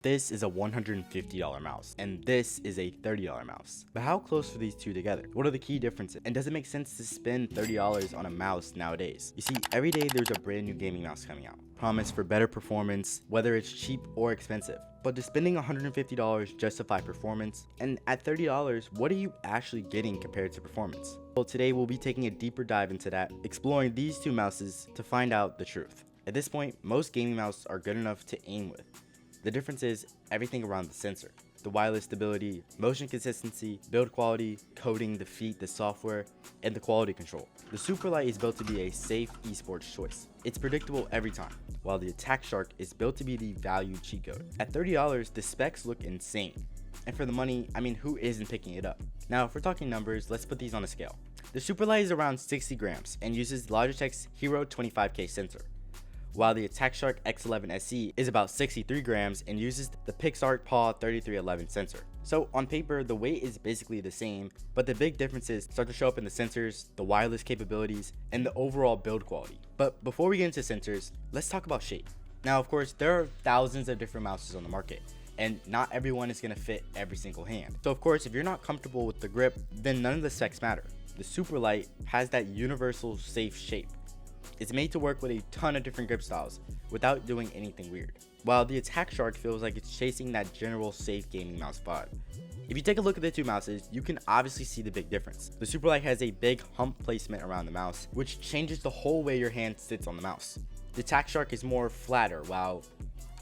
This is a $150 mouse, and this is a $30 mouse. But how close are these two together? What are the key differences? And does it make sense to spend $30 on a mouse nowadays? You see, every day there's a brand new gaming mouse coming out, promised for better performance, whether it's cheap or expensive. But does spending $150 justify performance? And at $30, what are you actually getting compared to performance? Well, today we'll be taking a deeper dive into that, exploring these two mouses to find out the truth. At this point, most gaming mouses are good enough to aim with. The difference is everything around the sensor. The wireless stability, motion consistency, build quality, coding, the feet, the software, and the quality control. The Superlight is built to be a safe esports choice. It's predictable every time, while the Attack Shark is built to be the value cheat code. At $30, the specs look insane. And for the money, I mean, who isn't picking it up? Now, if we're talking numbers, let's put these on a scale. The Superlight is around 60 grams and uses Logitech's Hero 25K sensor, while the Attack Shark X11SE is about 63 grams and uses the PixArt Paw 3311 sensor. So on paper, the weight is basically the same, but the big differences start to show up in the sensors, the wireless capabilities, and the overall build quality. But before we get into sensors, let's talk about shape. Now, of course, there are thousands of different mouses on the market, and not everyone is going to fit every single hand. So of course, if you're not comfortable with the grip, then none of the specs matter. The Superlight has that universal safe shape. It's made to work with a ton of different grip styles without doing anything weird, while the Attack Shark feels like it's chasing that general safe gaming mouse vibe. If you take a look at the two mouses, you can obviously see the big difference. The Superlight has a big hump placement around the mouse, which changes the whole way your hand sits on the mouse. The Attack Shark is more flatter, while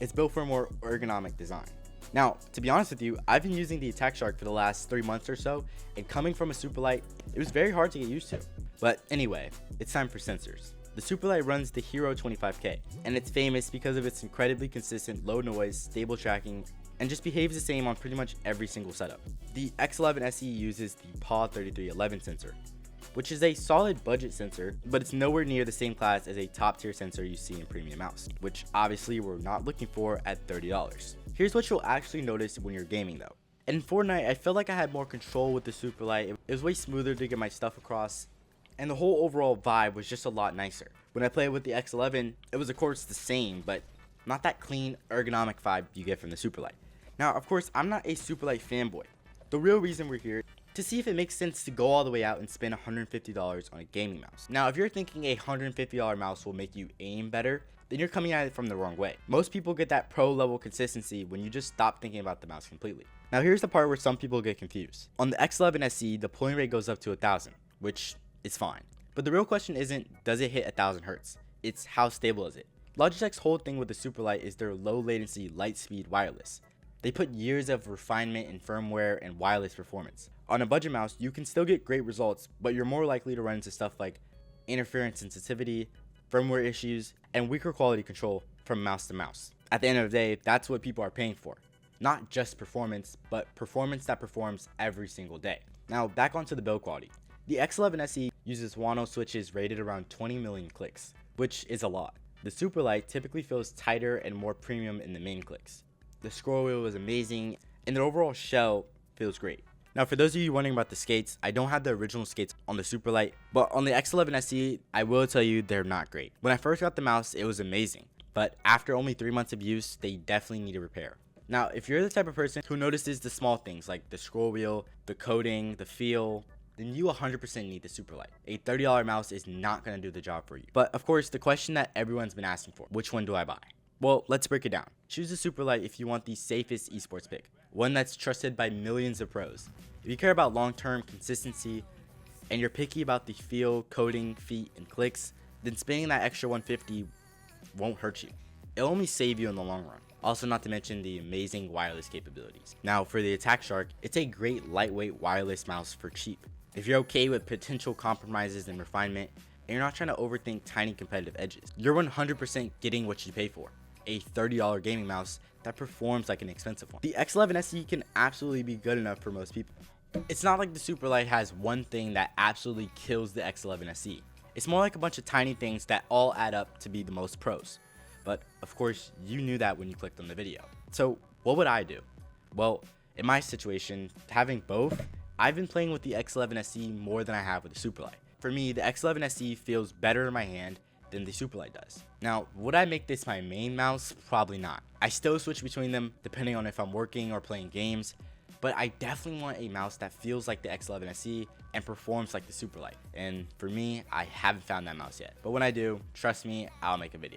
it's built for a more ergonomic design. Now, to be honest with you, I've been using the Attack Shark for the last 3 months or so, and coming from a Superlight, it was very hard to get used to. But anyway, it's time for sensors. The Superlight runs the Hero 25K, and it's famous because of its incredibly consistent low noise, stable tracking, and just behaves the same on pretty much every single setup. The X11SE uses the Paw 3311 sensor, which is a solid budget sensor, but it's nowhere near the same class as a top tier sensor you see in premium mouse, which obviously we're not looking for at $30. Here's what you'll actually notice when you're gaming though. In Fortnite, I felt like I had more control with the Superlight. It was way smoother to get my stuff across, and the whole overall vibe was just a lot nicer. When I played with the X11, it was of course the same, but not that clean, ergonomic vibe you get from the Superlight. Now, of course, I'm not a Superlight fanboy. The real reason we're here to see if it makes sense to go all the way out and spend $150 on a gaming mouse. Now, if you're thinking a $150 mouse will make you aim better, then you're coming at it from the wrong way. Most people get that pro level consistency when you just stop thinking about the mouse completely. Now, here's the part where some people get confused. On the X11SE, the pulling rate goes up to 1000, which is fine. But the real question isn't, does it hit 1000 Hertz? It's how stable is it? Logitech's whole thing with the Superlight is their low latency, light speed wireless. They put years of refinement in firmware and wireless performance. On a budget mouse, you can still get great results, but you're more likely to run into stuff like interference sensitivity, firmware issues, and weaker quality control from mouse to mouse. At the end of the day, that's what people are paying for. Not just performance, but performance that performs every single day. Now, back onto the build quality. The X11SE uses Wano switches rated around 20 million clicks, which is a lot. The Superlight typically feels tighter and more premium in the main clicks. The scroll wheel is amazing, and the overall shell feels great. Now, for those of you wondering about the skates, I don't have the original skates on the Superlight, but on the X11SE, I will tell you they're not great. When I first got the mouse, it was amazing, but after only 3 months of use, they definitely need a repair. Now, if you're the type of person who notices the small things like the scroll wheel, the coding, the feel, then you 100% need the Superlight. A $30 mouse is not going to do the job for you. But of course, the question that everyone's been asking for, which one do I buy? Well, let's break it down. Choose the Superlight if you want the safest esports pick, one that's trusted by millions of pros. If you care about long-term consistency and you're picky about the feel, coding, feet, and clicks, then spending that extra $150 won't hurt you. It'll only save you in the long run. Also, not to mention the amazing wireless capabilities. Now, for the Attack Shark, it's a great lightweight wireless mouse for cheap. If you're okay with potential compromises and refinement, and you're not trying to overthink tiny competitive edges, you're 100% getting what you pay for. A $30 gaming mouse that performs like an expensive one. The X11SE can absolutely be good enough for most people. It's not like the Superlight has one thing that absolutely kills the X11SE. It's more like a bunch of tiny things that all add up to be the most pros. But of course, you knew that when you clicked on the video. So what would I do? Well, in my situation, having both, I've been playing with the X11SE more than I have with the Superlight. For me, the X11SE feels better in my hand than the Superlight does. Now, would I make this my main mouse? Probably not. I still switch between them depending on if I'm working or playing games, but I definitely want a mouse that feels like the X11SE and performs like the Superlight. And for me, I haven't found that mouse yet. But when I do, trust me, I'll make a video.